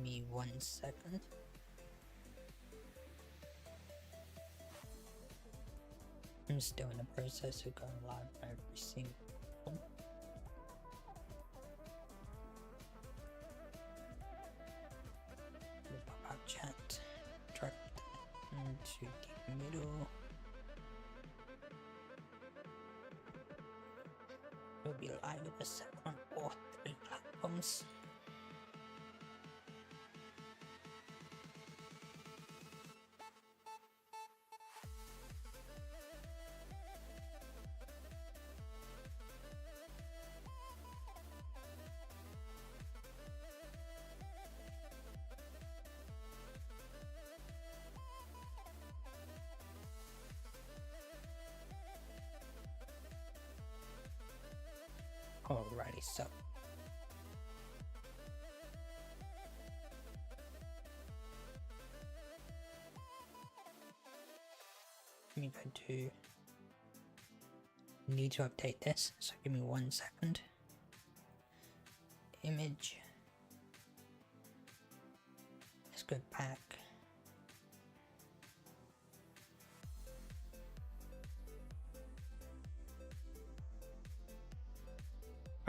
me 1 second. I'm still in the process of going live on every single one. We'll pop out chat, drag that into the middle. We'll be live with the second on all 3 platforms. Alrighty, so let me go to need to update this, so give me 1 second. Image, let's go back.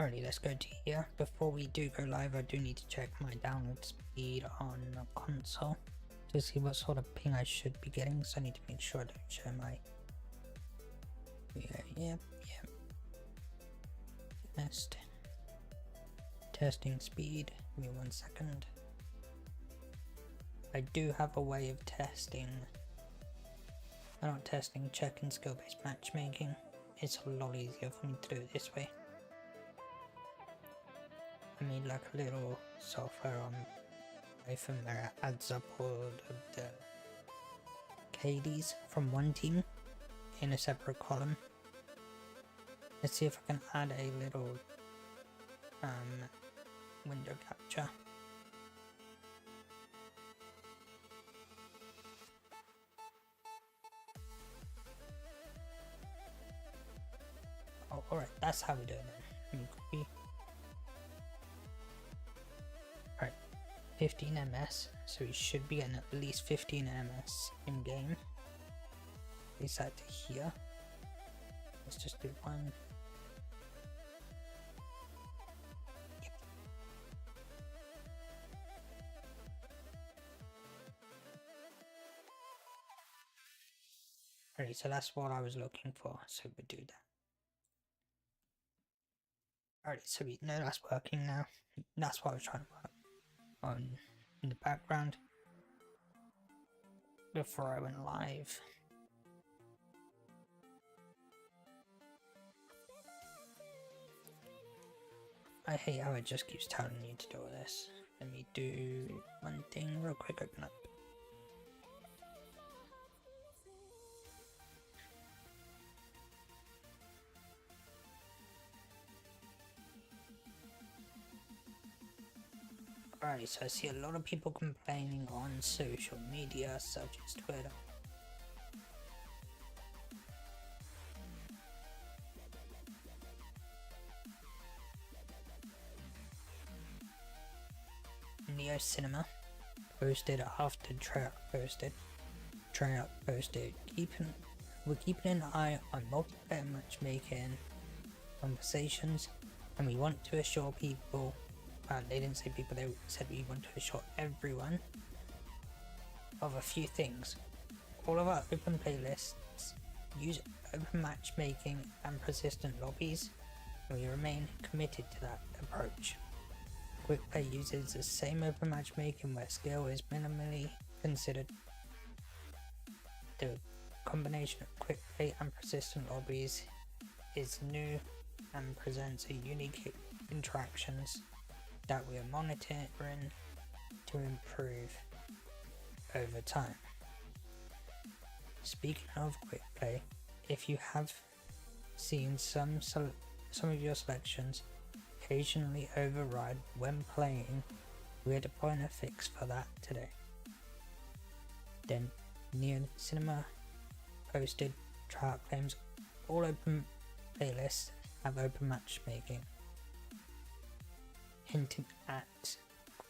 Alrighty, let's go to here. Before we do go live, I do need to check my download speed on the console to see what sort of ping I should be getting, so I need to make sure I don't show my yep. Testing speed, give me 1 second. I do have a way of testing, checking skill-based matchmaking. It's a lot easier for me to do it this way. I mean, like a little software on iPhone where it adds up all of the KDs from one team in a separate column. Let's see if I can add a little window capture. Oh, alright, that's how we do it then. Let me copy. Alright, 15 ms, so we should be getting at least 15 ms in game. Place that to here. Let's just do one. Yep. Alright, so that's what I was looking for, so we'll do that. Alright, so we know that's working now. That's what I was trying to work on in the background before I went live. I hate how it just keeps telling you to do all this. Let me do one thing real quick, open up. Alright, so I see a lot of people complaining on social media such as Twitter. Neo Cinema posted after Tryout posted. We're keeping an eye on multiplayer matchmaking conversations, and we want to assure people. They didn't say people, they said we want to assure everyone of a few things. All of our open playlists use open matchmaking and persistent lobbies, and we remain committed to that approach. Quick play uses the same open matchmaking where skill is minimally considered. The combination of quick play and persistent lobbies is new and presents a unique interactions that we are monitoring to improve over time. Speaking of quick play, if you have seen some of your selections occasionally override when playing, we are deploying a fix for that today. Then Neo Cinema posted Tryout claims all open playlists have open matchmaking, hinting at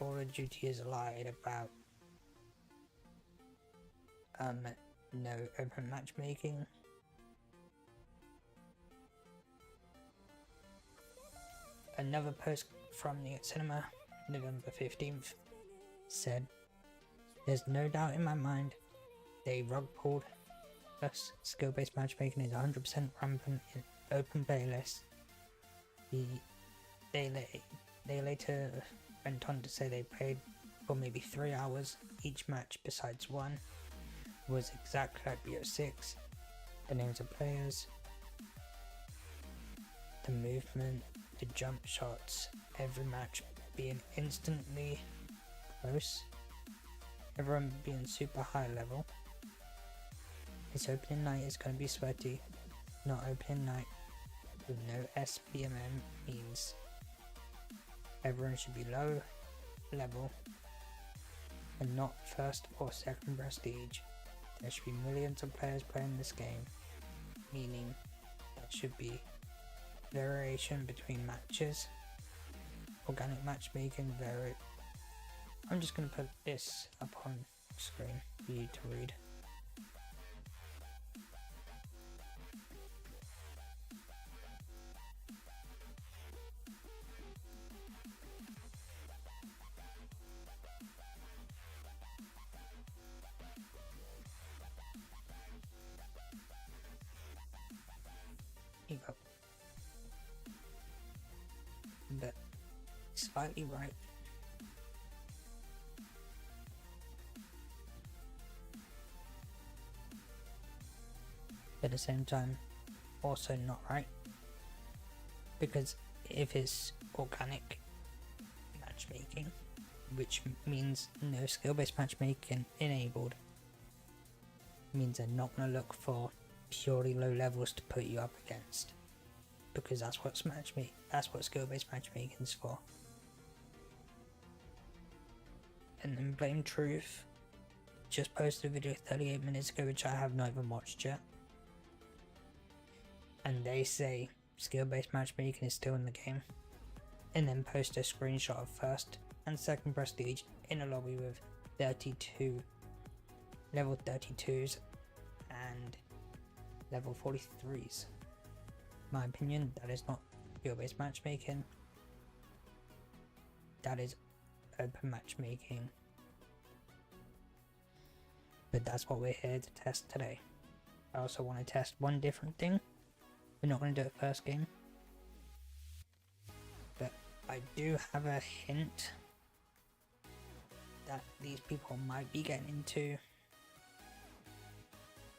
Call of Duty has lied about no open matchmaking. Another post from the cinema, November 15th, said, "There's no doubt in my mind they rug pulled us. Skill-based matchmaking is 100% rampant in open playlists." They later went on to say they played for maybe 3 hours. Each match besides one was exactly like BO6. The names of players, the movement, the jump shots, every match being instantly close, everyone being super high level. This opening night is going to be sweaty. Not opening night with no SBMM means everyone should be low level and not first or second prestige. There should be millions of players playing this game, meaning there should be variation between matches, organic matchmaking, I'm just going to put this up on screen for you to read. Here you go. But slightly right. But at the same time, also not right. Because if it's organic matchmaking, which means no skill-based matchmaking enabled, means they're not going to look for purely low levels to put you up against. Because that's what skill-based matchmaking is for. And then Blame Truth just posted a video 38 minutes ago, which I have not even watched yet. And they say skill-based matchmaking is still in the game. And then post a screenshot of first and second prestige in a lobby with 32 level 32s and level 43s. My opinion, that is not skill-based matchmaking. That is open matchmaking. But that's what we're here to test today. I also want to test one different thing. We're not going to do it first game. But I do have a hint that these people might be getting into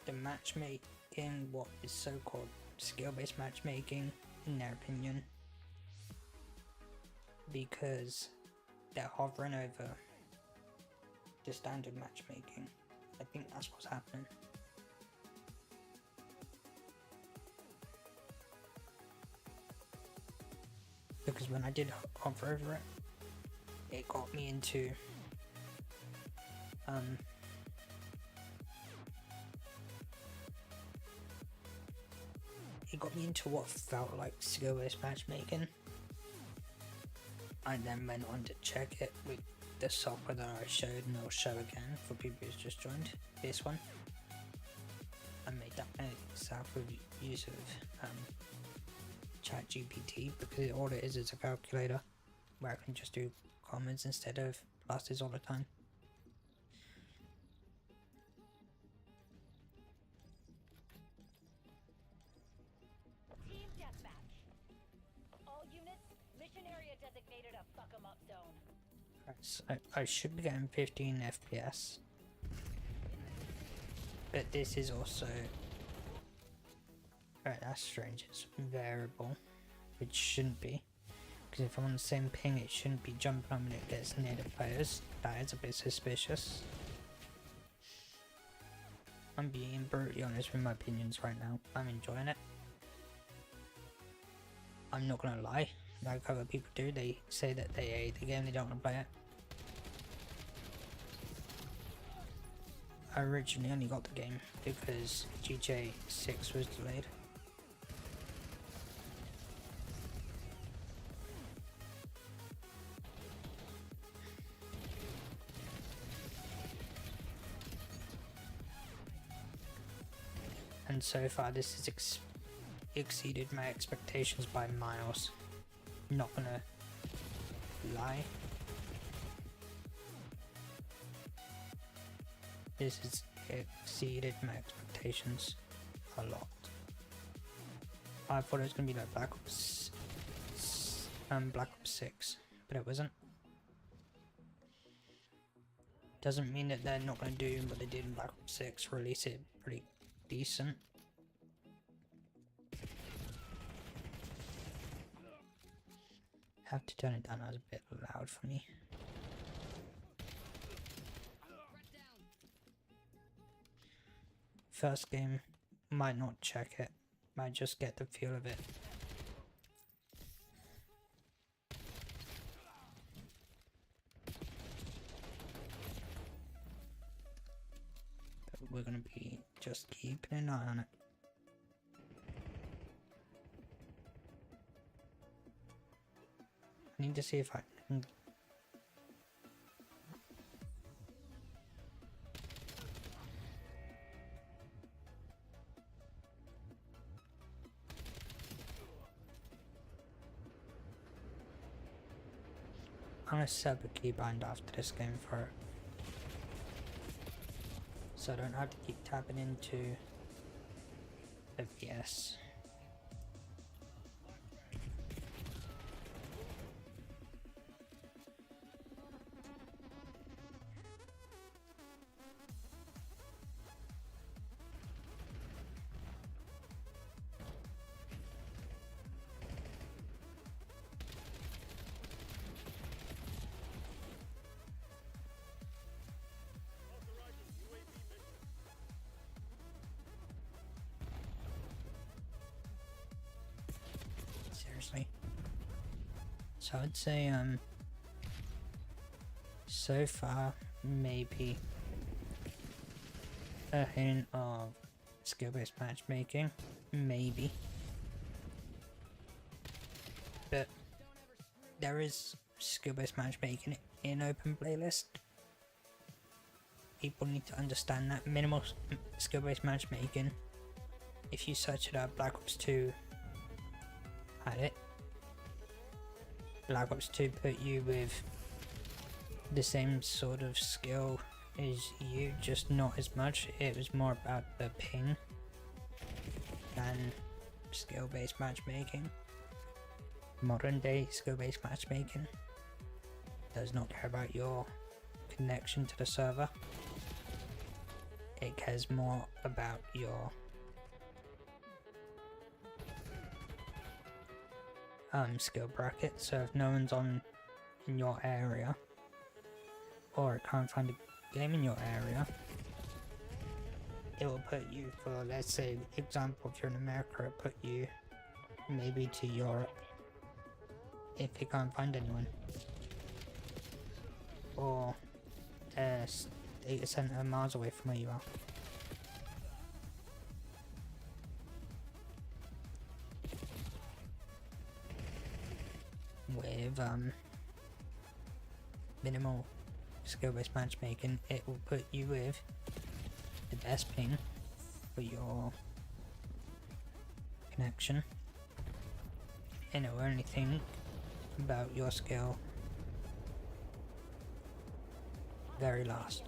the matchmaking, what is so-called skill-based matchmaking, in their opinion, because they're hovering over the standard matchmaking. I think that's what's happening. Because when I did hover over it, it got me into what felt like skill-based matchmaking. I then went on to check it with the software that I showed, and I'll show again for people who's just joined this one. I made that myself with use of ChatGPT, because all it is a calculator where I can just do comments instead of pluses all the time. Team deathmatch. All units, mission area designated a fuck 'em up zone. Right, so I should be getting 15 FPS, but this is also, right, that's strange, it's variable, which shouldn't be, because if I'm on the same ping it shouldn't be jumping on when it gets near the players. That is a bit suspicious. I'm being brutally honest with my opinions right now. I'm enjoying it. I'm not gonna lie, like other people do, they say that they hate the game, they don't want to play it. I originally only got the game because GTA 6 was delayed. and so far this has exceeded my expectations by miles. Not gonna lie. This has exceeded my expectations a lot. I thought it was gonna be like Black Ops 6, but it wasn't. Doesn't mean that they're not gonna do what they did in Black Ops 6, release it pretty decent. Have to turn it down, that was a bit loud for me. First game, might not check it, might just get the feel of it. But we're gonna be just keeping an eye on it. I need to see if I can. I'm gonna set up a keybind after this game for it, so I don't have to keep tapping into FPS. Seriously. So I'd say so far maybe a hint of skill-based matchmaking, maybe. But there is skill-based matchmaking in open playlist. People need to understand that minimal skill-based matchmaking. If you search it up, Black Ops 2 had it. Black Ops 2 put you with the same sort of skill as you, just not as much. It was more about the ping than skill-based matchmaking. Modern day skill-based matchmaking does not care about your connection to the server. It cares more about your skill bracket. So if no one's in your area, or it can't find a game in your area, it will put you for, let's say, example, if you're in America, it'll put you maybe to Europe if it can't find anyone, or a data center miles away from where you are. With minimal skill-based matchmaking, it will put you with the best ping for your connection, and it will only think about your skill very last.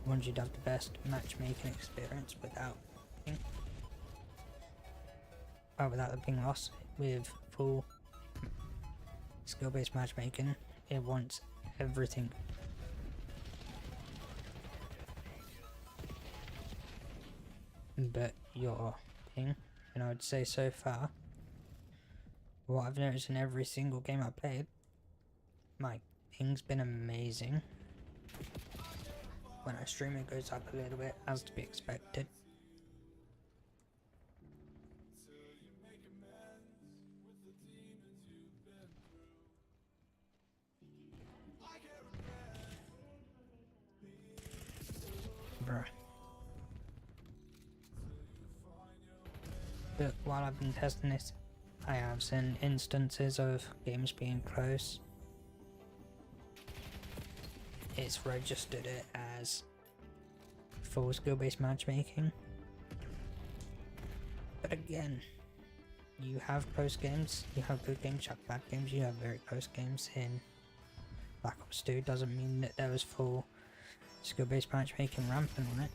Once you'd have the best matchmaking experience without ping, without the ping loss, with full skill-based matchmaking, it wants everything. But your ping, and I would say so far, what I've noticed in every single game I played, my ping's been amazing. When I stream it goes up a little bit, as to be expected. Bruh. But while I've been testing this, I have seen instances of games being close. It's registered it as full skill-based matchmaking, But again, you have close games, you have good games, you have bad games, you have very close games in Black Ops 2. Doesn't mean that there was full skill-based matchmaking rampant on it.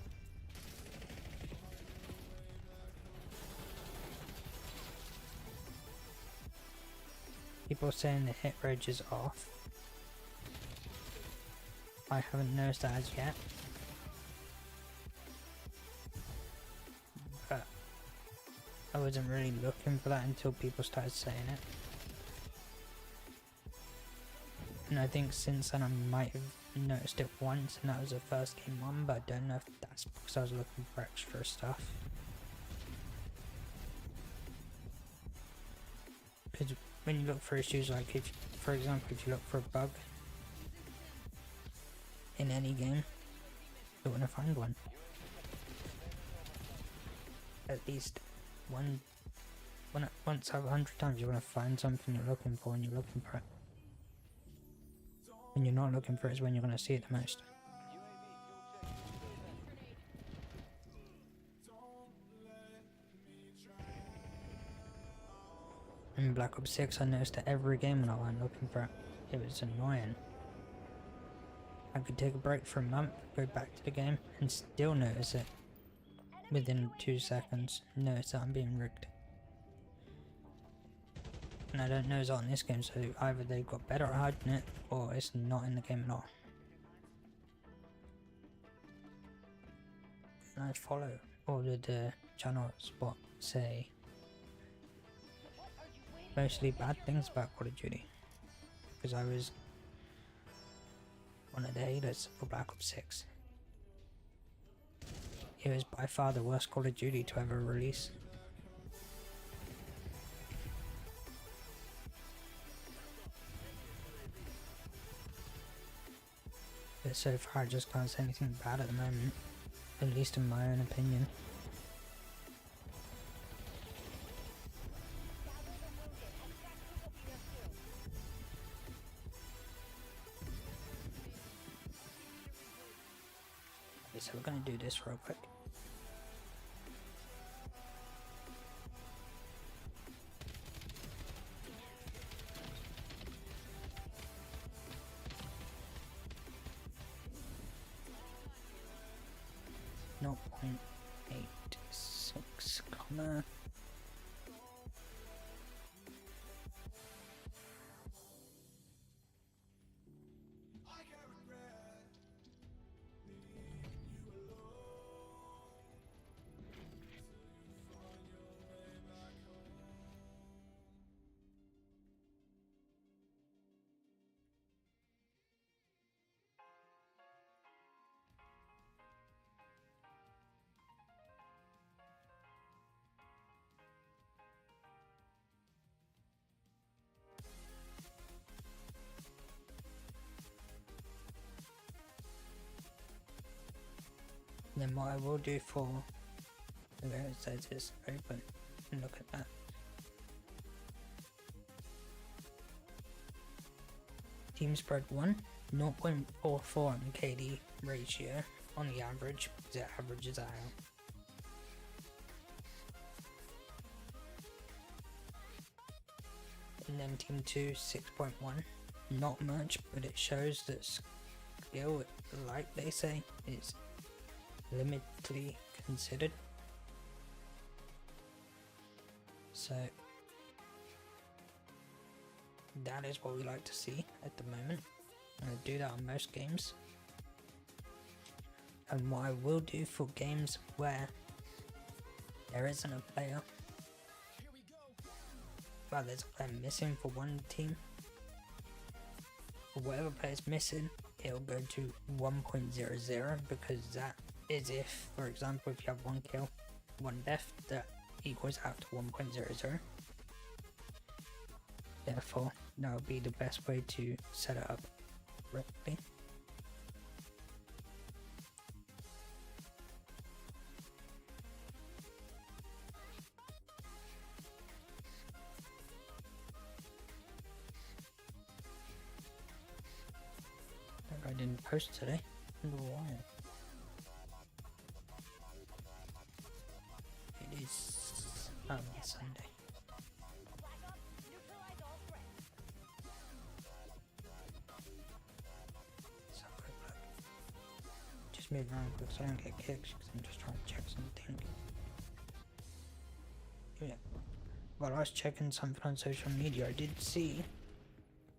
People saying the hit rate is off. I haven't noticed that as yet. But I wasn't really looking for that until people started saying it. And I think since then I might have noticed it once, and that was the first game one, but I don't know if that's because I was looking for extra stuff. Because when you look for issues, like if, for example, if you look for a bug in any game, you're gonna find one. At least once out of 100 times you're gonna find something you're looking for, and you're looking for it. When you're not looking for it is when you're gonna see it the most. In Black Ops 6 I noticed it every game when I went looking for it. It was annoying. I could take a break for a month, go back to the game, and still notice it. Within 2 seconds, notice that I'm being rigged. And I don't notice it on this game, so either they've got better at hiding it, or it's not in the game at all. And I follow all of the channels what say mostly bad things about Call of Duty. Because I was one of the haters for Black Ops 6. It was by far the worst Call of Duty to ever release. But so far I just can't say anything bad at the moment, at least in my own opinion. Okay, so we're gonna do this real quick. No 0.86 comma. Then what I will do for where it says is open, and look at that. Team spread 1, 0.44 on KD ratio on the average, because it averages out. And then team 2, 6.1, not much, but it shows that skill, like they say, is limitedly considered. So that is what we like to see at the moment. I'm going to do that on most games. And what I will do for games where there isn't a player, well, there's a player missing for one team, or whatever player's missing, it'll go to 1.00, because that is if, for example, if you have 1 kill, 1 death, that equals out to 1.00. Therefore, that would be the best way to set it up correctly. I didn't post today. I wonder why. It is Sunday. Black Ops, neutralize all threats. Let's have a quick look. Just move around quick so I don't get kicked because I'm just trying to check something. Yeah. While I was checking something on social media, I did see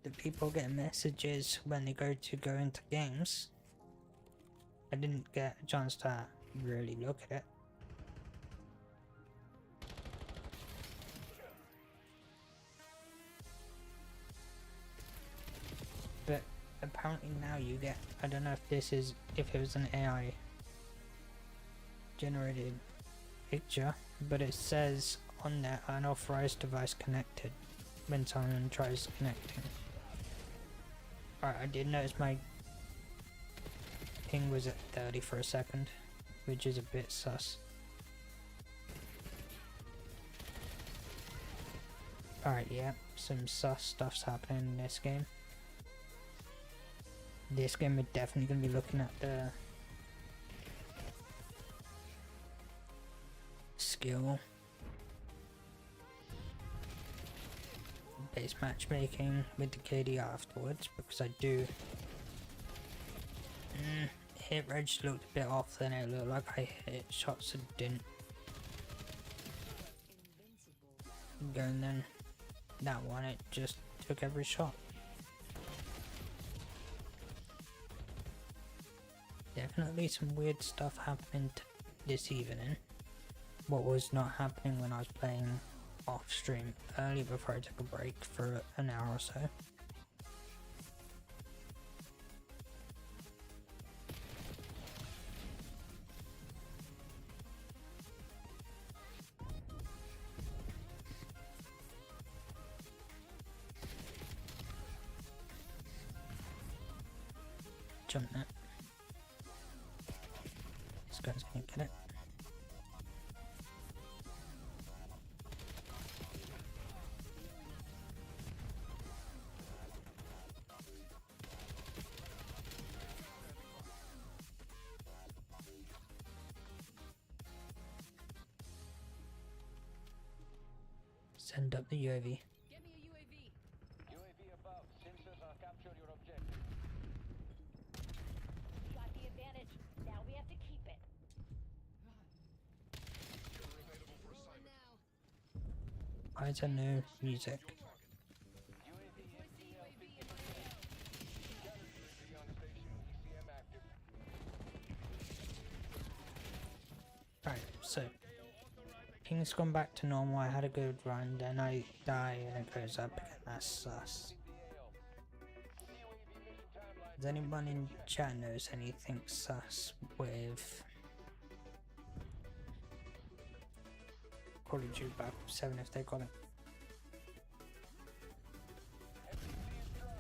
that people get messages when they go into games. I didn't get a chance to really look at it. But apparently now you get, I don't know if if it was an AI generated picture, but it says on there unauthorized device connected when someone tries connecting. Alright, I did notice my ping was at 30 for a second, which is a bit sus. Alright, yeah, some sus stuff's happening in this game. This game we're definitely going to be looking at the skill based matchmaking with the KD afterwards, because I do hit reg looked a bit off, then it looked like I hit shots that didn't go, and then that one it just took every shot. Definitely some weird stuff happening this evening. What was not happening when I was playing off stream early before I took a break for an hour or so. Jump that. This guy's gonna get it. Send up the UAV. Get me a UAV. UAV above. Sensors are capture your objective. Got the advantage. Now we have to keep it. Rolling now. Why is there no music? UAV ATL 50%. Counter UAV on station. ECM active. Right, so ping's gone back to normal. I had a good run, then I die and it goes up again. That's sus. Does anyone in chat knows anything sus with Call of Duty Black Ops 7 if they got it?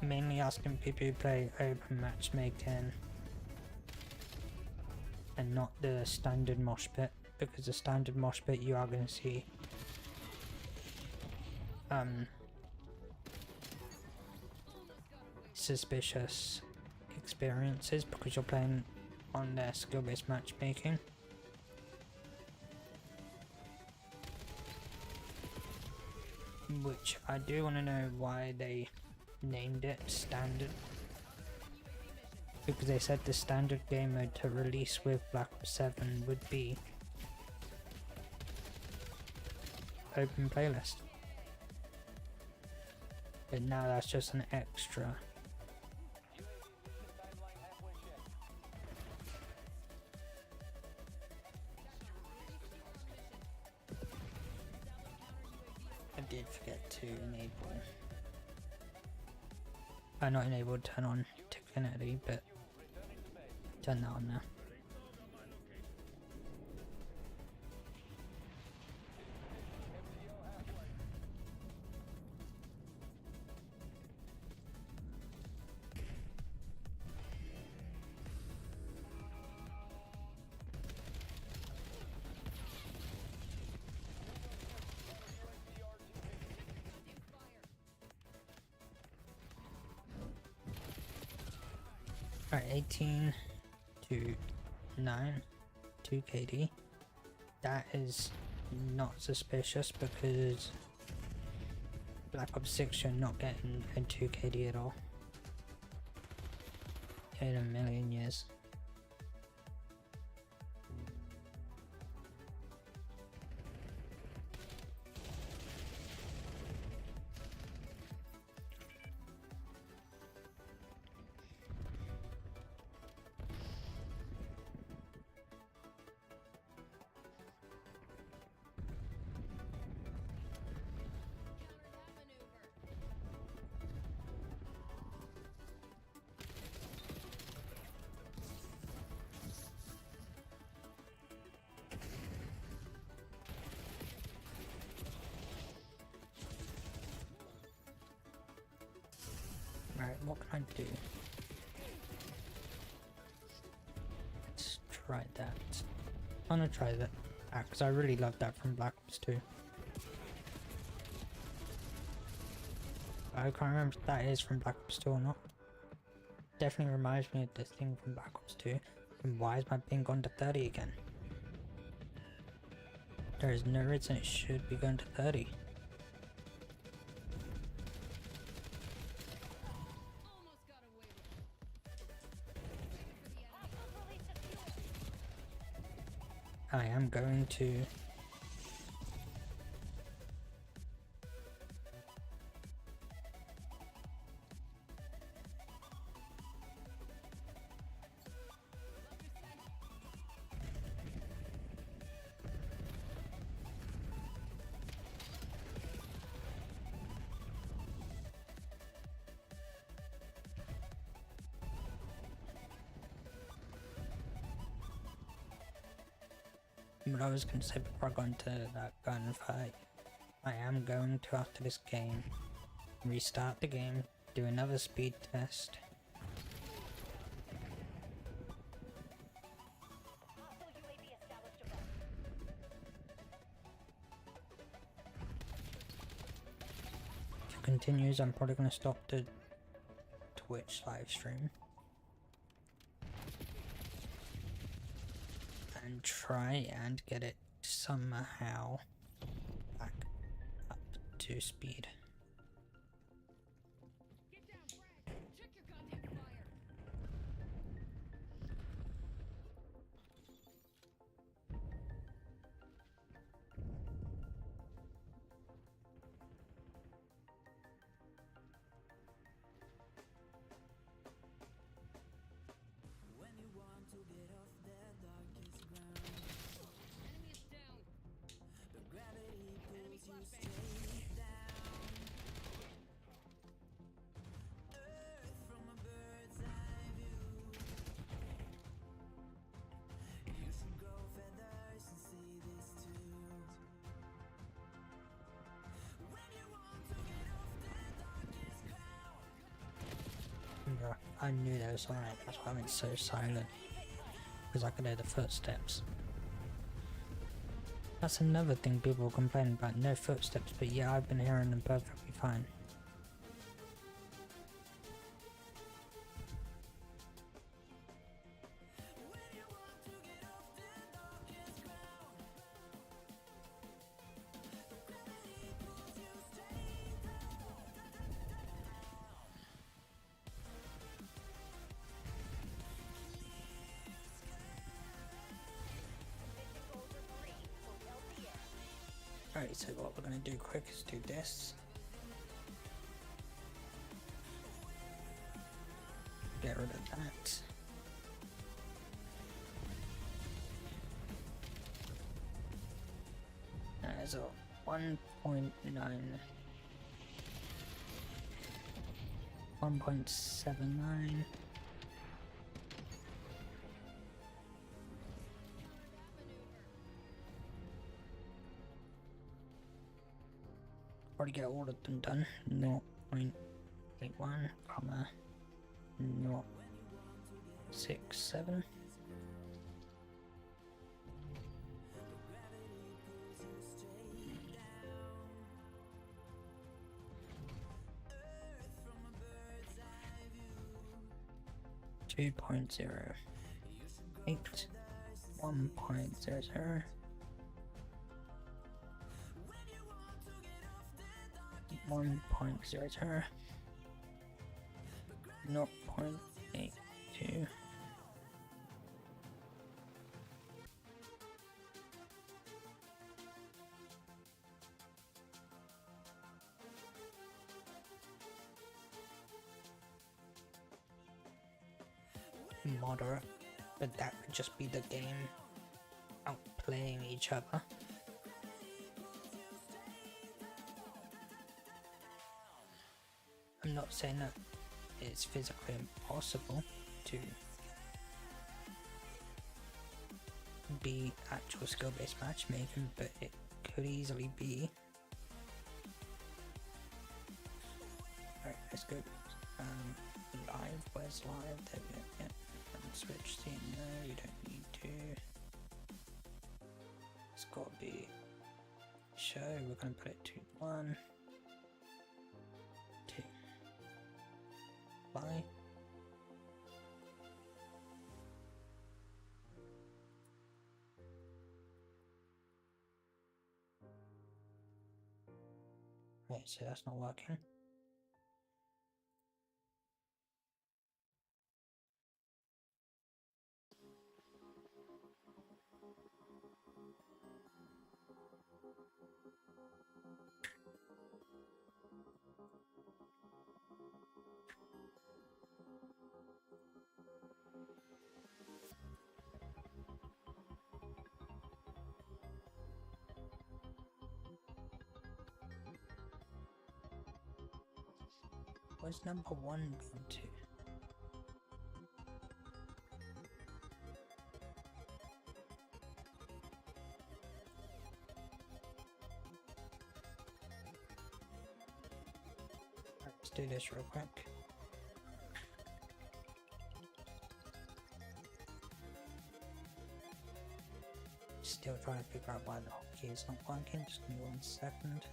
Mainly asking people who play open matchmaking and not the standard mosh pit, because the standard mosh pit you are going to see suspicious experiences because you're playing on their skill-based matchmaking. Which I do want to know why they named it standard, because they said the standard game mode to release with Black Ops 7 would be open playlist, but now that's just an extra. I did forget to enable, not enable, turn on Tickfinity, but turn that on now. Alright, 18 to 9, 2 KD. That is not suspicious because Black Ops 6 you're not getting a 2KD at all. In a million years. Right, what can I do? Let's try that. I'm gonna try that because I really love that from Black Ops 2. I can't remember if that is from Black Ops 2 or not. Definitely reminds me of this thing from Black Ops 2. And why is my ping gone to 30 again? There is no reason it should be going to 30. Almost got away with it. Hostiles released a fuel. I am going to... What I was going to say before I got into that gunfight, I am going to, after this game, restart the game, do another speed test. Hostile UAV established above. If it continues, I'm probably going to stop the Twitch live stream. And try and get it somehow back up to speed. Get down, frag. Check your goddamn fire. Enemy is down. Enemy flashbang. Yeah, I knew that was alright, that's why I went so silent. Because I could hear the footsteps. That's another thing people complain about, no footsteps, but yeah, I've been hearing them perfectly fine. Mission goals are 3. Hotel Sierra. Alright, so what we're gonna do quick is do this. Get rid of that. That is a 1.9. 1.79. Already get all of them done. 0.81, comma 0.67. Two point 0.8, 1.00, 1.00 0.82. Moderate, but that could just be the game outplaying each other. I'm not saying that it's physically impossible to be actual skill-based matchmaking, but it could easily be. Alright, let's go. Live, where's live? There we go, yeah. And switch scene, no, you don't need to. It's gotta be show, we're gonna put it to 1, 2, bye. Right, so that's not working. Where's number 1 going to? Let's do this real quick. Still trying to figure out why the hotkey is not working. Just give me 1 second.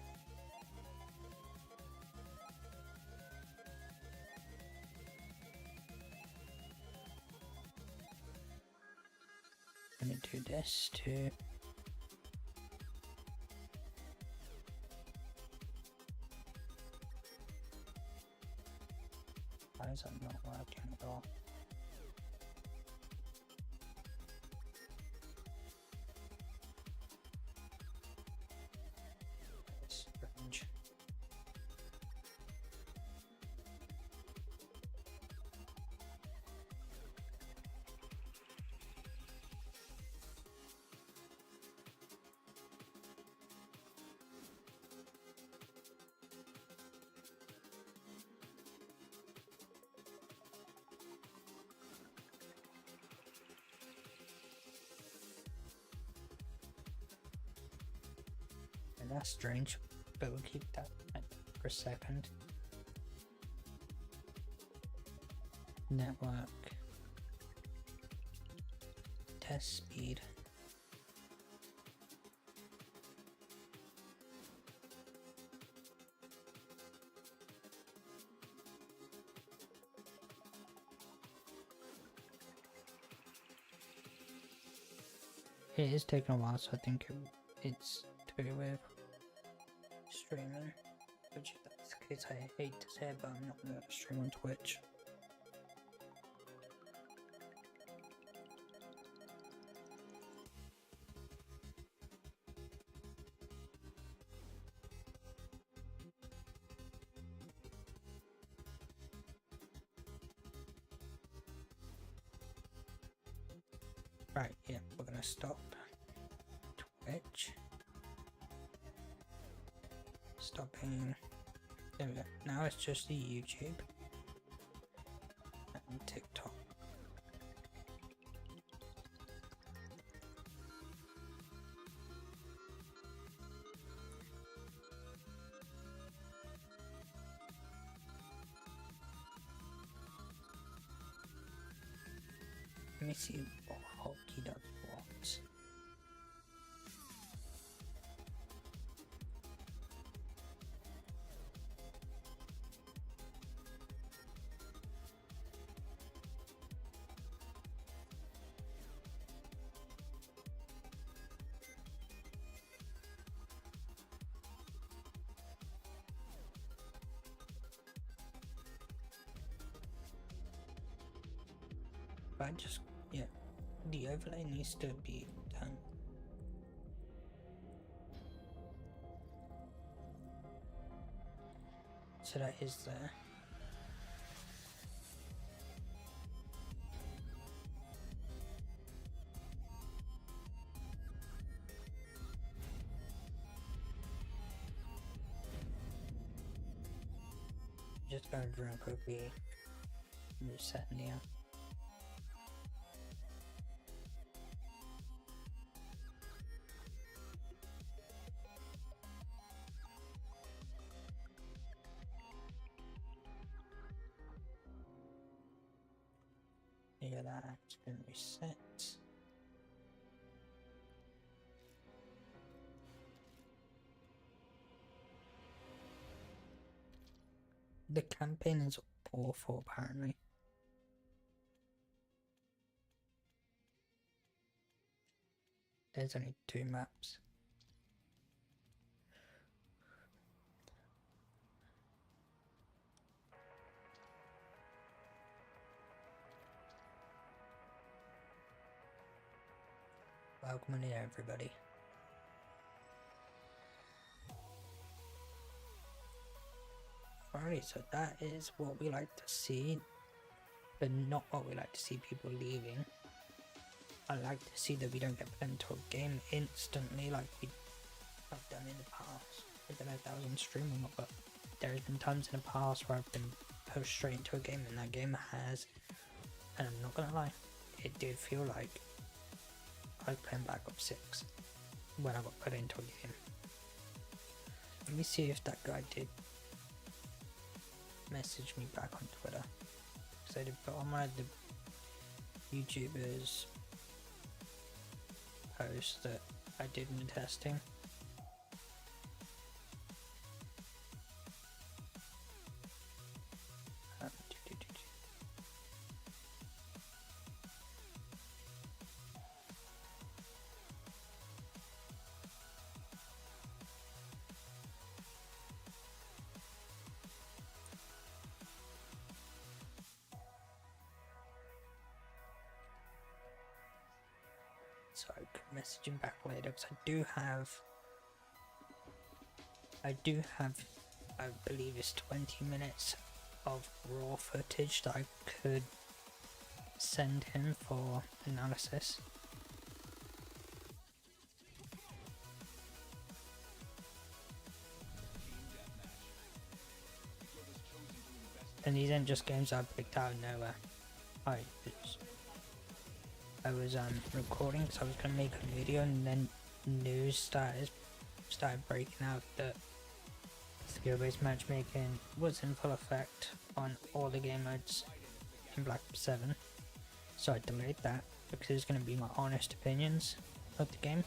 Let me do this too. Why is that not working at all? That's strange. And that's strange, but we'll keep that for a second. Network. Test speed. It is taking a while, so I think it's to do with streaming. Which, if that's the case, I hate to say it, but I'm not going to stream on Twitch. Right, yeah, we're gonna stop Twitch. Stopping. There we go. Now it's just the YouTube and TikTok. Let me see what hotkey does what. But I just, yeah, the overlay needs to be done. So that is there. Just going through and quickly resetting the app. Yeah, that app's been reset. The campaign is awful, apparently. There's only 2 maps. Welcome in, everybody. Alright, so that is what we like to see, but not what we like to see people leaving. I like to see that we don't get put into a game instantly like we have done in the past. I don't know if that was on stream or not, but there's been times in the past where I've been pushed straight into a game and that game has, and I'm not gonna lie, it did feel like I was playing Black Ops 6 when I got put into a game. Let me see if that guy did message me back on Twitter, because I did put on one of the YouTubers posts that I did in the testing. So I could message him back later, because I do have, I believe it's 20 minutes of raw footage that I could send him for analysis. And these aren't just games I picked out of nowhere. I was recording because I was gonna make a video, and then news started breaking out that skill-based matchmaking was in full effect on all the game modes in Black Ops 7. So I delayed that because it was gonna be my honest opinions of the game,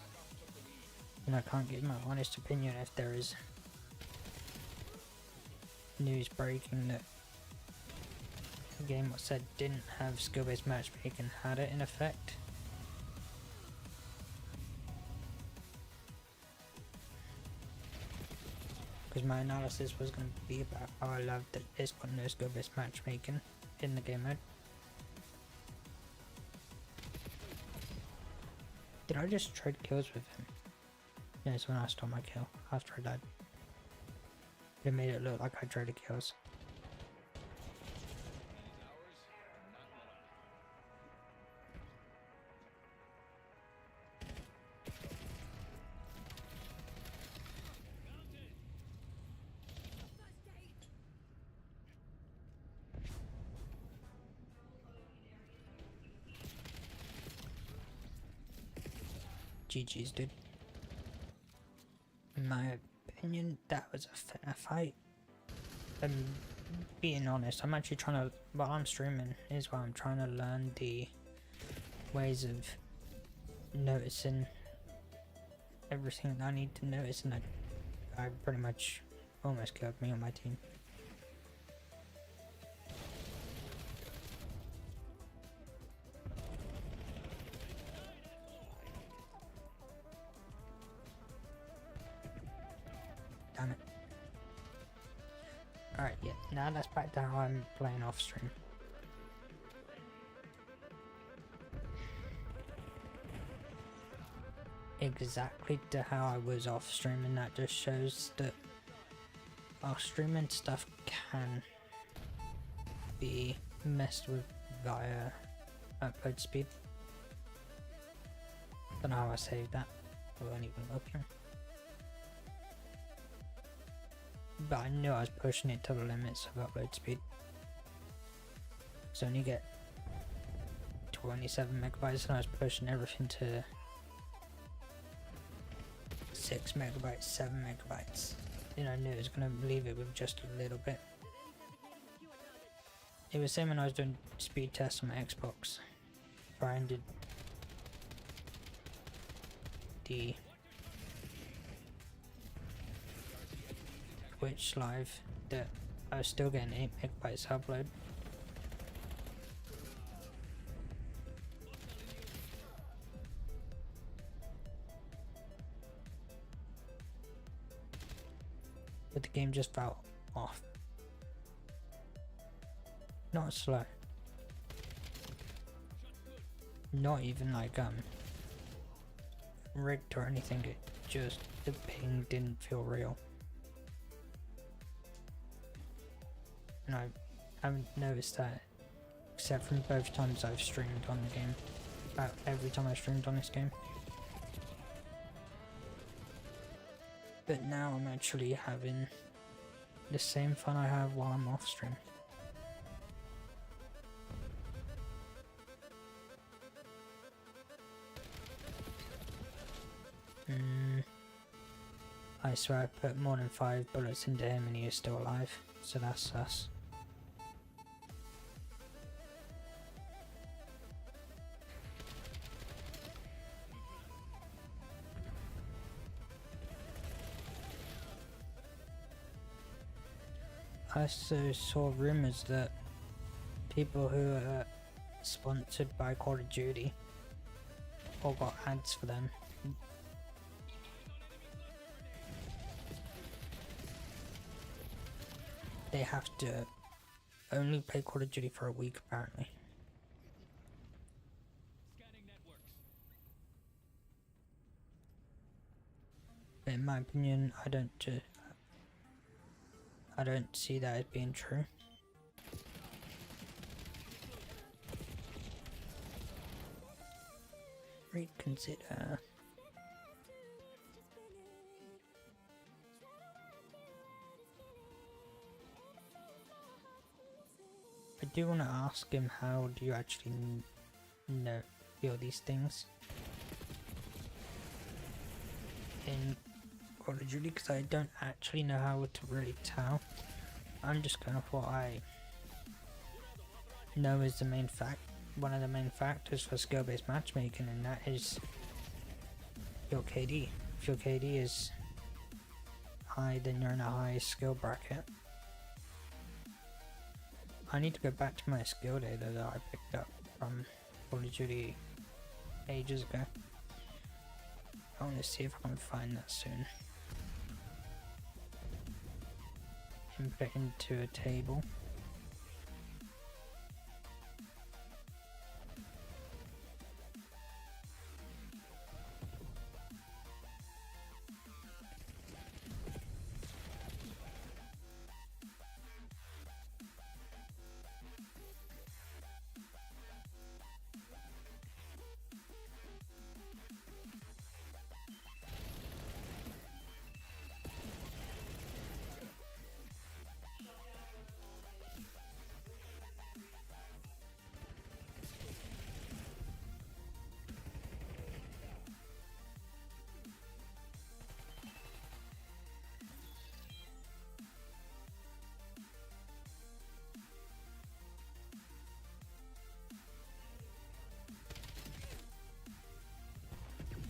and I can't give my honest opinion if there is news breaking that the game was said didn't have skill-based matchmaking had it in effect. Because my analysis was going to be about how I love that it's got no skill-based matchmaking in the game mode. Did I just trade kills with him? Yeah, it's when I stole my kill after I died. It made it look like I traded kills. GG's, dude. In my opinion, that was a fair fight. Being honest, I'm actually trying to, while I'm streaming, is why I'm trying to learn the ways of noticing everything I need to notice, and I pretty much almost killed me on my team. Damn it. Alright, yeah, now let's back to how I'm playing off stream. exactly to how I was off stream, and that just shows that our streaming stuff can be messed with via upload speed. Don't know how I saved that. I won't even look here. But I knew I was pushing it to the limits of upload speed. So only get 27 megabytes, and I was pushing everything to 6 megabytes, 7 megabytes. And I knew it was going to leave it with just a little bit. It was the same when I was doing speed tests on my Xbox. Where I ended the Twitch live that I was still getting 8 megabytes upload. But the game just felt off. Not slow. Not even like rigged or anything, it just, the ping didn't feel real. And I haven't noticed that, except from both times I've streamed on the game. About every time I streamed on this game. But now I'm actually having the same fun I have while I'm off stream. I swear I put more than 5 bullets into him and he is still alive, so that's sus. I also saw rumours that people who are sponsored by Call of Duty or got ads for them they have to only play Call of Duty for a week apparently. But in my opinion, I don't see that as being true. Reconsider. I do want to ask him, how do you actually feel these things in Call of Duty, because I don't actually know how to really tell. I'm just going off what I know is the main fact, one of the main factors for skill-based matchmaking, and that is your KD. If your KD is high, then you're in a high skill bracket. I need to go back to my skill data that I picked up from Call of Duty ages ago. I want to see if I can find that soon. Input it into a table.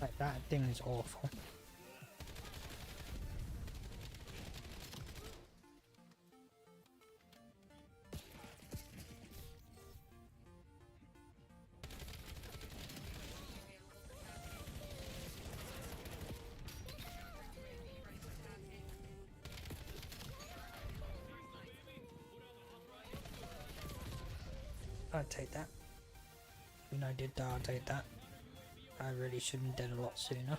Like, that thing is awful. I'd take that. When I did that, I'll take that. I really should have done a lot sooner.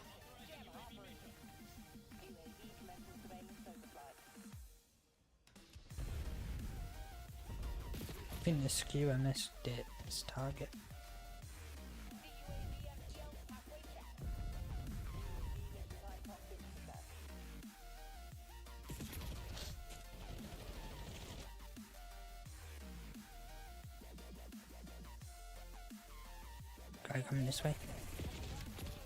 think the skewer missed its target. Guy coming this way.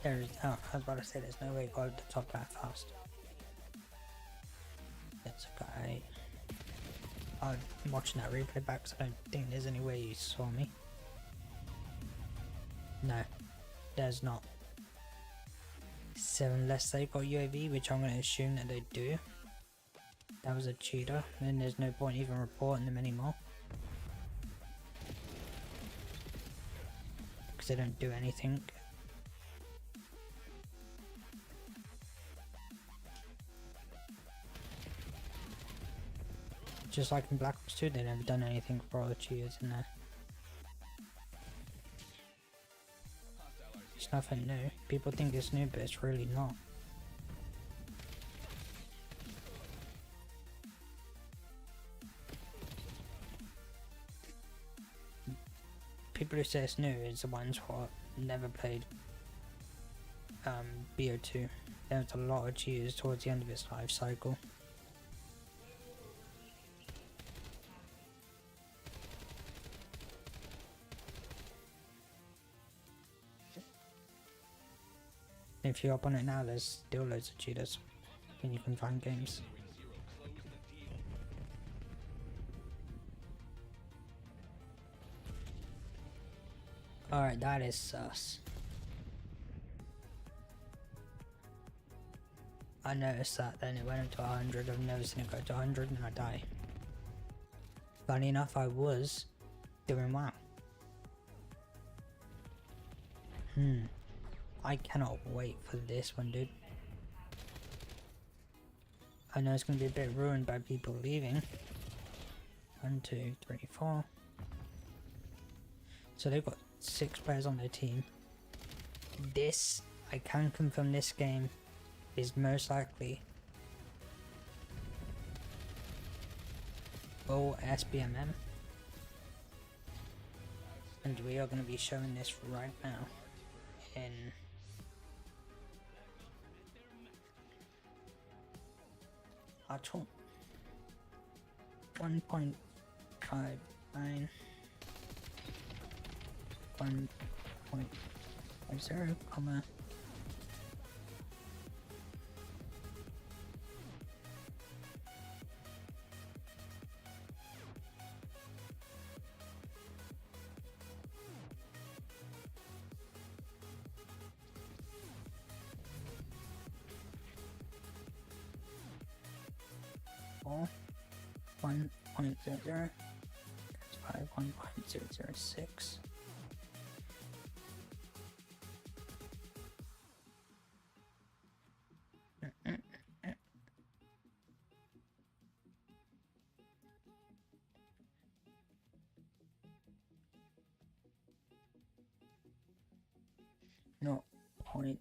There's, oh, I was about to say there's no way to go to the top that fast. There's a guy. I'm watching that replay back because I don't think there's any way he saw me. No, there's not. 7 less they got UAV, which I'm going to assume that they do. That was a cheater, then there's no point even reporting them anymore. Because they don't do anything. Just like in Black Ops 2, they never done anything for all the cheaters in there. It's nothing new. People think it's new, but it's really not. People who say it's new is the ones who never played BO2. There was a lot of cheaters towards the end of its life cycle. If you're up on it now, there's still loads of cheaters, and you can find games. Alright, that is sus. I noticed that, then it went up to 100, I've never seen it go to 100 and I die. Funny enough, I was doing well. I cannot wait for this one, dude. I know it's going to be a bit ruined by people leaving. 1, 2, 3, 4. So they've got 6 players on their team. This, I can confirm this game is most likely all SBMM. And we are going to be showing this right now in our tool. 1.59 1.50, comma 1.00, 5 1.006. No, 0.1,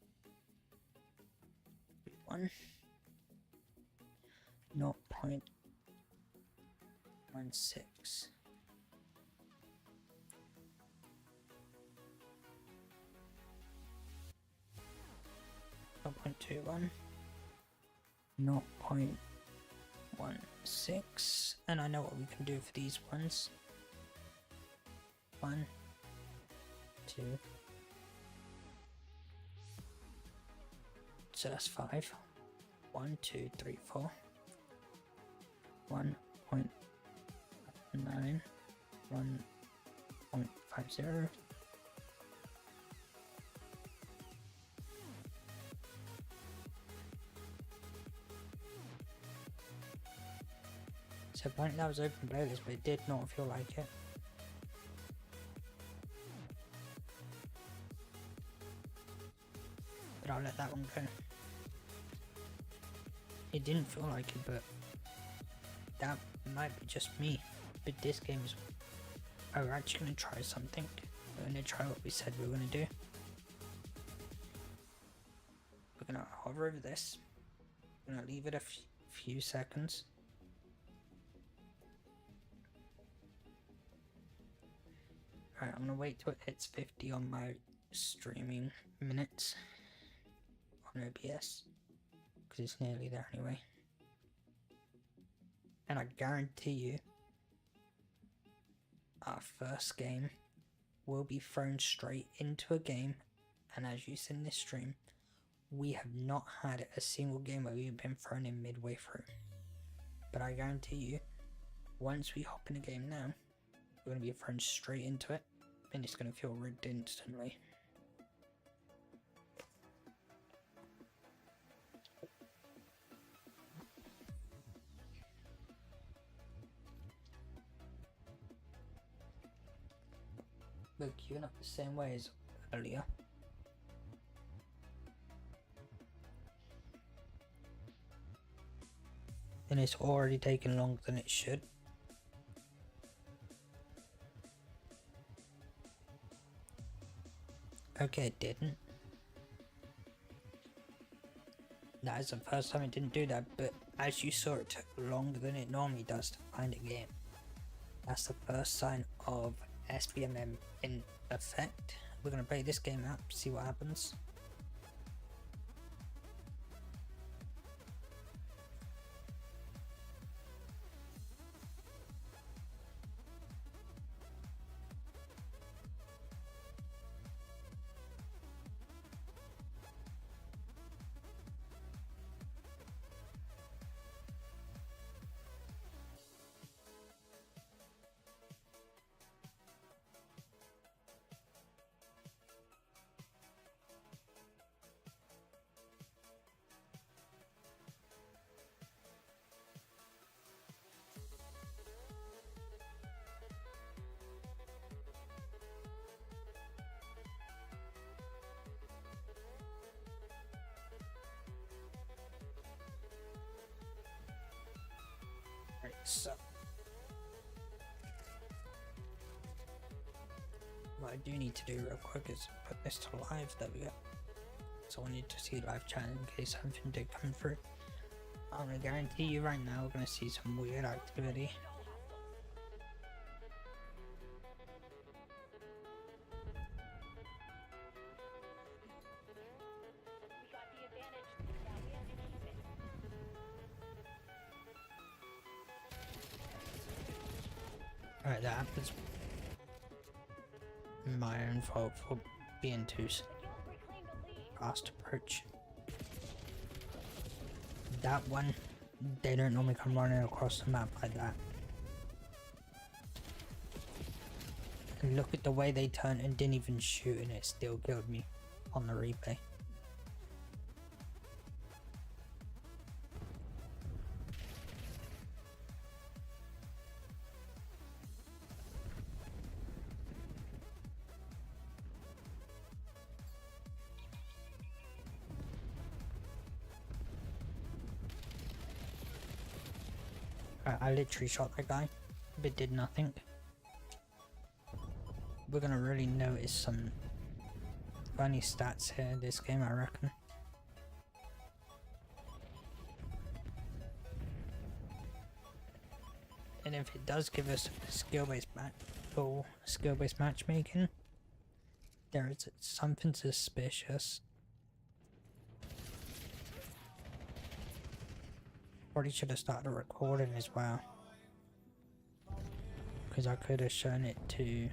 0.16, 0.21, 0.16, and I know what we can do for these ones. 1, 2. So that's 5. 1, 2, 3, 4. 1.9, 1.50. So apparently that was open playlist, but it did not feel like it. But I'll let that one go. It didn't feel like it, but that might be just me. But this game is... Oh, we're actually going to try something. We're going to try what we said we were going to do. We're going to hover over this. We're going to leave it a few seconds. Alright, I'm gonna wait till it hits 50 on my streaming minutes on OBS, because it's nearly there anyway. And I guarantee you, our first game will be thrown straight into a game, and as you see in this stream, we have not had a single game where we've been thrown in midway through. But I guarantee you, once we hop in a game now, we're going to be thrown straight into it, and it's going to feel rigged instantly. Look, you're not the same way as earlier. And it's already taken longer than it should. Okay, it didn't. That is the first time it didn't do that, but as you saw, it took longer than it normally does to find a game. That's the first sign of SBMM in effect. We're going to play this game out, see what happens. Right, so what I do need to do real quick is put this to live. There we go. So I need to see live chat in case something did come through. I'm gonna guarantee you right now we're gonna see some weird activity. We got the advantage. Now we have to keep it. Alright, that happens. My own fault for being too The guild reclaimed the lead. fast approach. That one, they don't normally come running across the map like that. And look at the way they turned and didn't even shoot, and it still killed me on the replay. I literally shot that guy, but did nothing. We're gonna really notice some funny stats here in this game, I reckon. And if it does give us skill-based matchmaking, there is something suspicious. Probably should have started recording as well, because I could have shown it to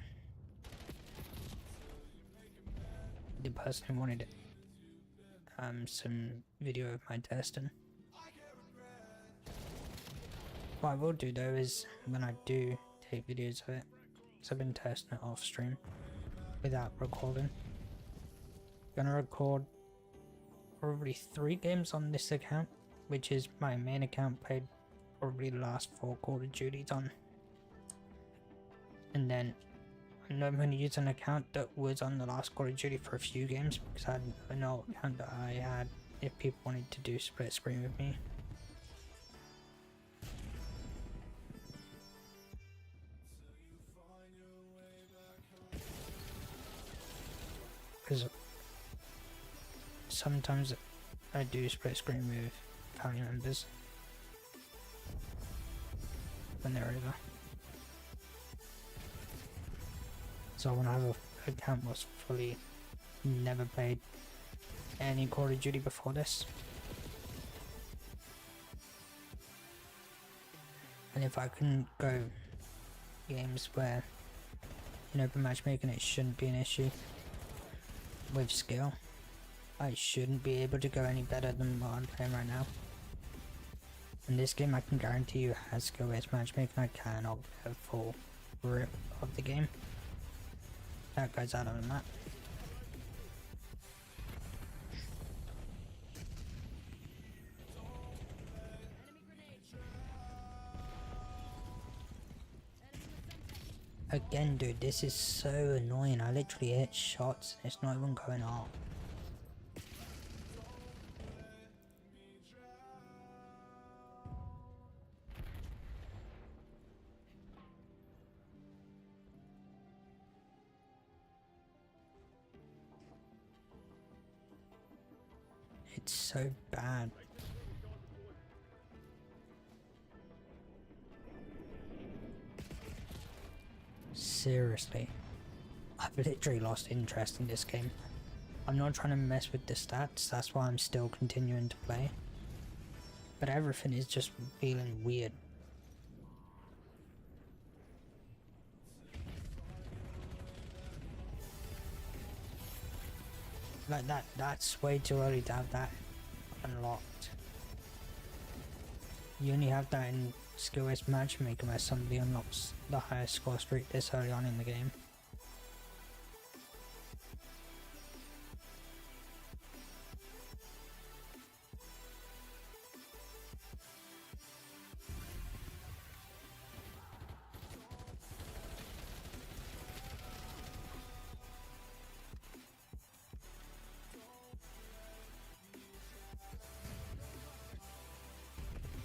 the person who wanted some video of my testing. What I will do though is when I do take videos of it, because I've been testing it off stream without recording, I'm gonna record probably 3 games on this account, which is my main account, played probably the last 4 Call of Duties on. And then I know I'm going to use an account that was on the last Call of Duty for a few games, because I had an old account that I had if people wanted to do split screen with me. Because sometimes I do split screen with family members when they're over. So when I have a account was fully never played any Call of Duty before this. And if I can go games where in open matchmaking it shouldn't be an issue with skill, I shouldn't be able to go any better than what I'm playing right now. In this game I can guarantee you has skill based matchmaking. I cannot get a full grip of the game. That guy's out on the map. Again, dude, this is so annoying. I literally hit shots. It's not even going off. It's so bad. Seriously, I've literally lost interest in this game. I'm not trying to mess with the stats, that's why I'm still continuing to play. But everything is just feeling weird. Like that's way too early to have that unlocked. You only have that in skill-based matchmaking where somebody unlocks the highest score streak this early on in the game.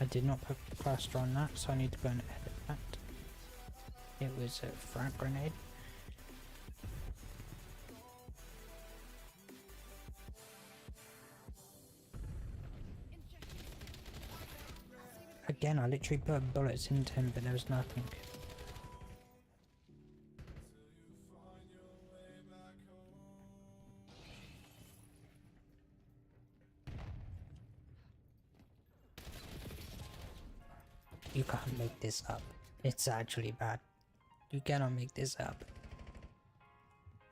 I did not put plaster on that, so I need to go and edit that. It was a frag grenade. Again, I literally put bullets into him, but there was nothing. You can't make this up. It's actually bad. You cannot make this up.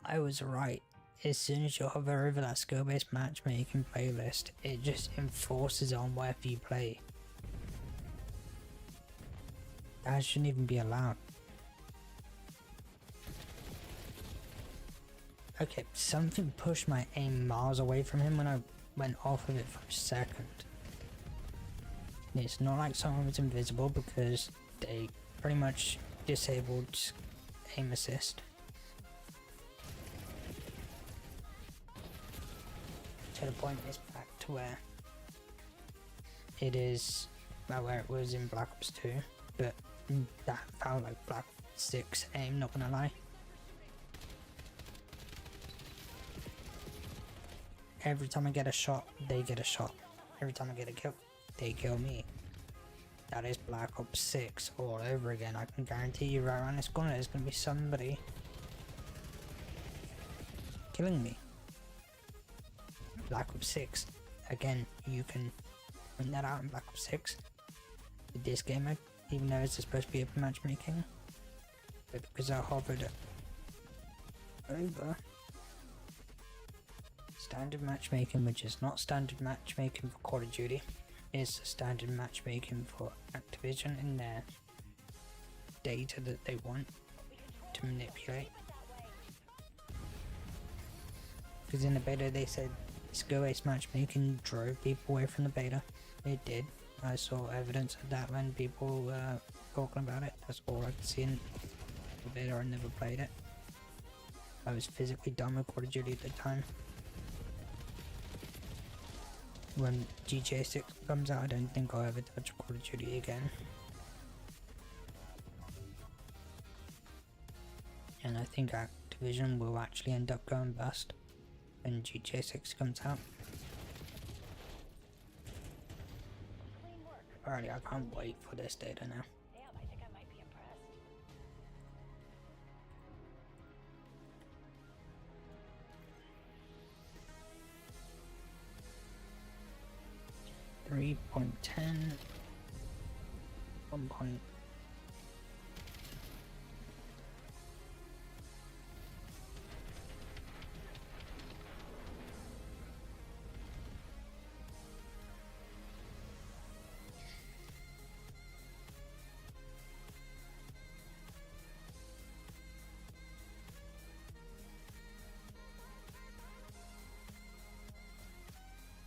I was right. As soon as you hover over that skill-based matchmaking playlist, it just enforces on wherever you play. That shouldn't even be allowed. Okay, something pushed my aim miles away from him when I went off of it for a second. It's not like someone was invisible because they pretty much disabled aim assist. To the point it's back to where it is, well, where it was in Black Ops 2, but that felt like Black Ops 6 aim, not gonna lie. Every time I get a shot, they get a shot. Every time I get a kill, they kill me. That is Black Ops 6 all over again. I can guarantee you right around this corner there's gonna be somebody killing me. Black Ops 6. Again, you can point that out in Black Ops 6. With this game, even though it's supposed to be open matchmaking. But because I hovered over standard matchmaking, which is not standard matchmaking for Call of Duty, is standard matchmaking for Activision in their data that they want to manipulate. Because in the beta they said skill-based matchmaking drove people away from the beta. It did. I saw evidence of that when people were talking about it. That's all I could see in the beta. I never played it. I was physically done with Call of Duty at the time. When GTA 6 comes out, I don't think I'll ever touch Call of Duty again. And I think Activision will actually end up going bust when GTA 6 comes out. Clean work. Alrighty, I can't wait for this data now. Damn, I think I might be impressed. 3.10, 1 point.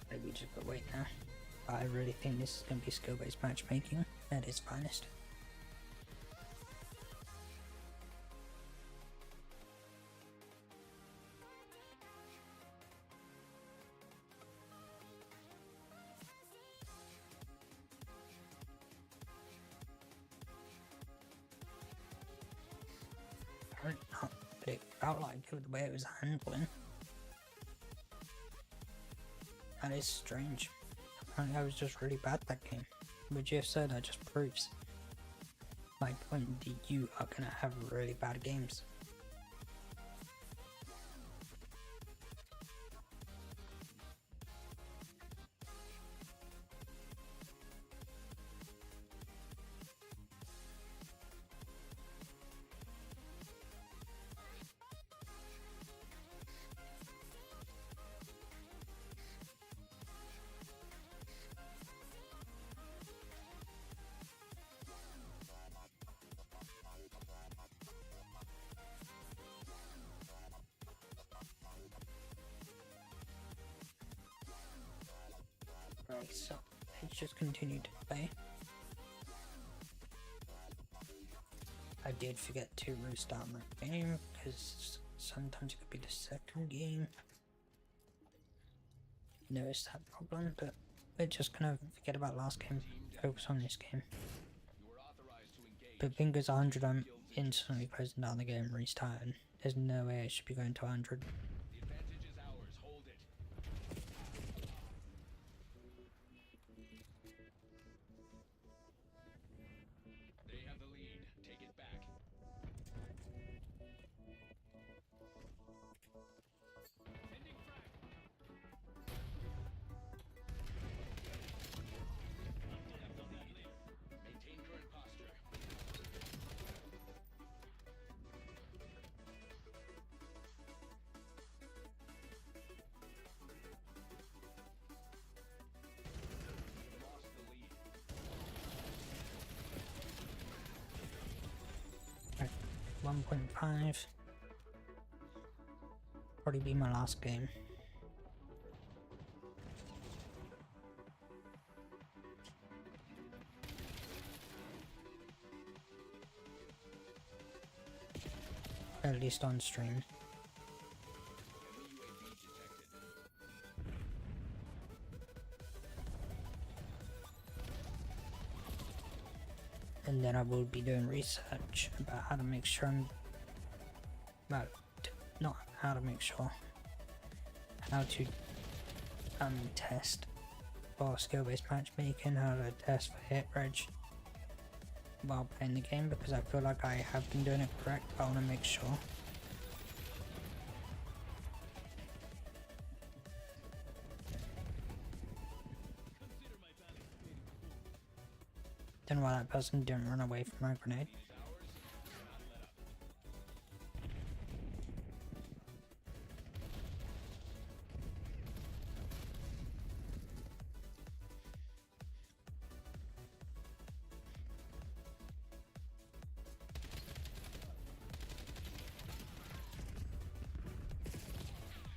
Maybe just gotta wait now. But I really think this is going to be skill-based matchmaking at its finest. Apparently not, but it felt like it with the way it was handling. That is strange. Apparently I was just really bad that game. But if so, that just proves my point that you are gonna have really bad games. Right, so let's just continue to play. I did forget to restart my game because sometimes it could be the second game. Noticed that problem, but we're just gonna forget about last game, focus on this game. But fingers 100, I'm instantly closing down the game and restarting. There's no way it should be going to 100. Right, 1.5. Probably be my last game. At least on stream. And then I will be doing research about how to make sure I'm not how to make sure, how to test for skill-based matchmaking, how to test for hit reg while playing the game, because I feel like I have been doing it correct, but I want to make sure. Then why that person didn't run away from my grenade.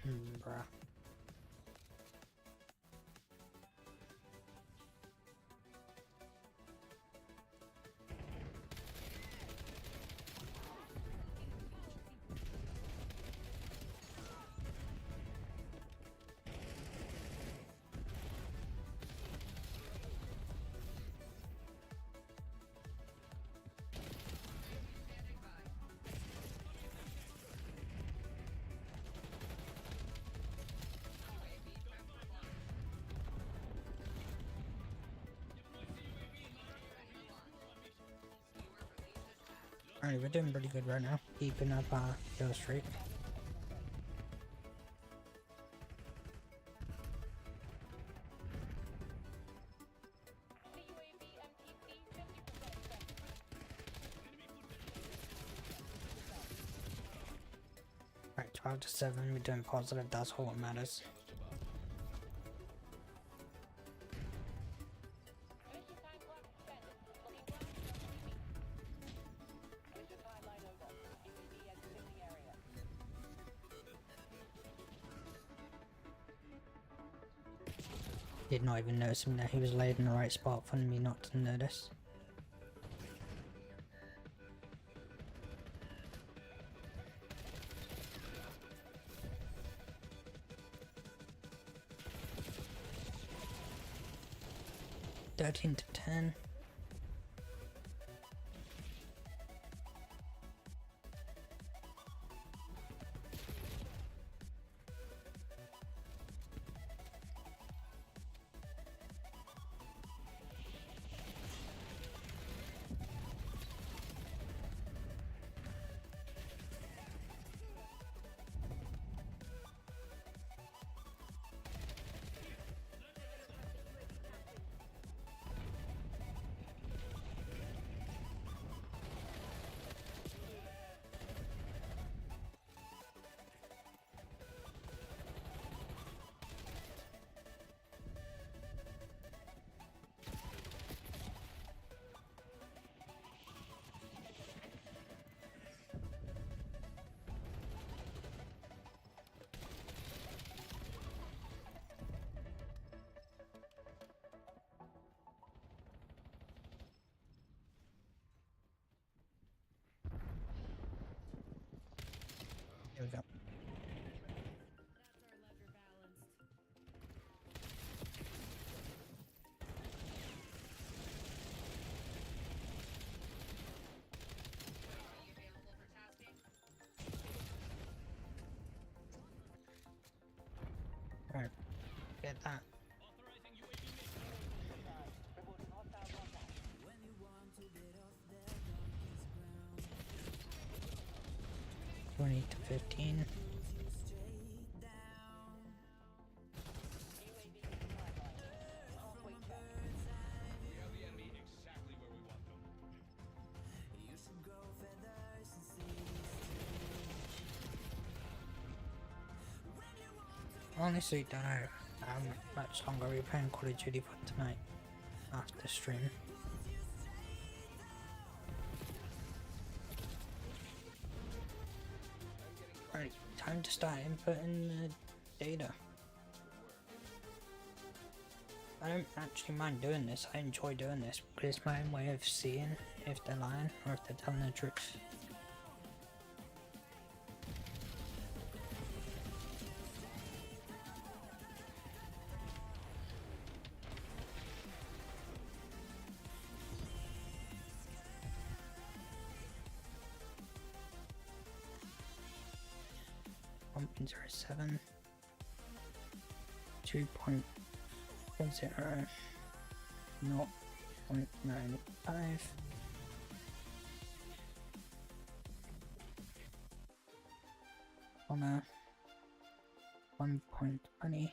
Bruh. Alright, we're doing pretty good right now, keeping up our kill streak. 12 to 7, we're doing positive, that's all that matters. Mission time clock suspended. Looking black, don't see me. Mission timeline over. UAV exiting the area. Did not even notice him there, he was laid in the right spot for me not to notice. Thirteen to 10. Here we go. That's our ledger balanced. Alright, get that. Reporting hostile contact. 20 to 15. UAV timeline. Halfway check. We have the enemy exactly where we want them. Honestly, don't know how much longer we're playing Call of Duty for tonight after stream. Right, time to start inputting the data. I don't actually mind doing this, I enjoy doing this because it's my own way of seeing if they're lying or if they're telling the truth. One point zero 7, 2.0, 0.95. On a 1.20.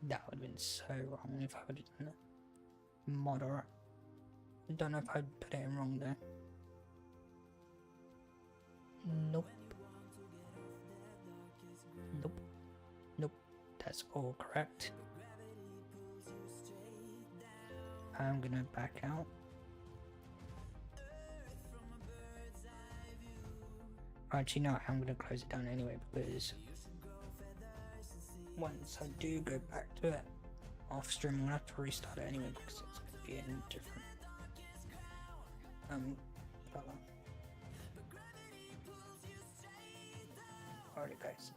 That would have been so wrong if I would have done that. Moderate. I don't know if I'd put it in wrong there. Nope. Nope. Nope. That's all correct. I'm gonna back out. Actually, no, I'm gonna close it down anyway because once I do go back to it off stream, I'm gonna have to restart it anyway because it's gonna be in different color. Alright guys,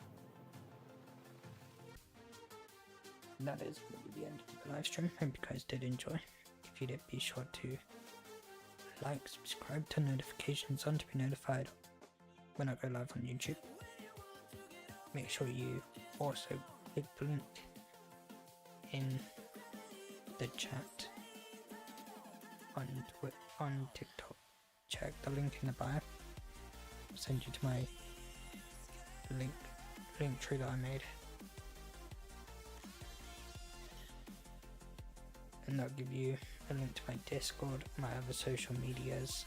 that is going to be the end of the live stream. Hope you guys did enjoy. If you did, be sure to like, subscribe, turn notifications on to be notified when I go live on YouTube. Make sure you also click the link in the chat on TikTok. Check the link in the bio. I'll send you to my link tree that I made. and that'll give you a link to my Discord, my other social medias,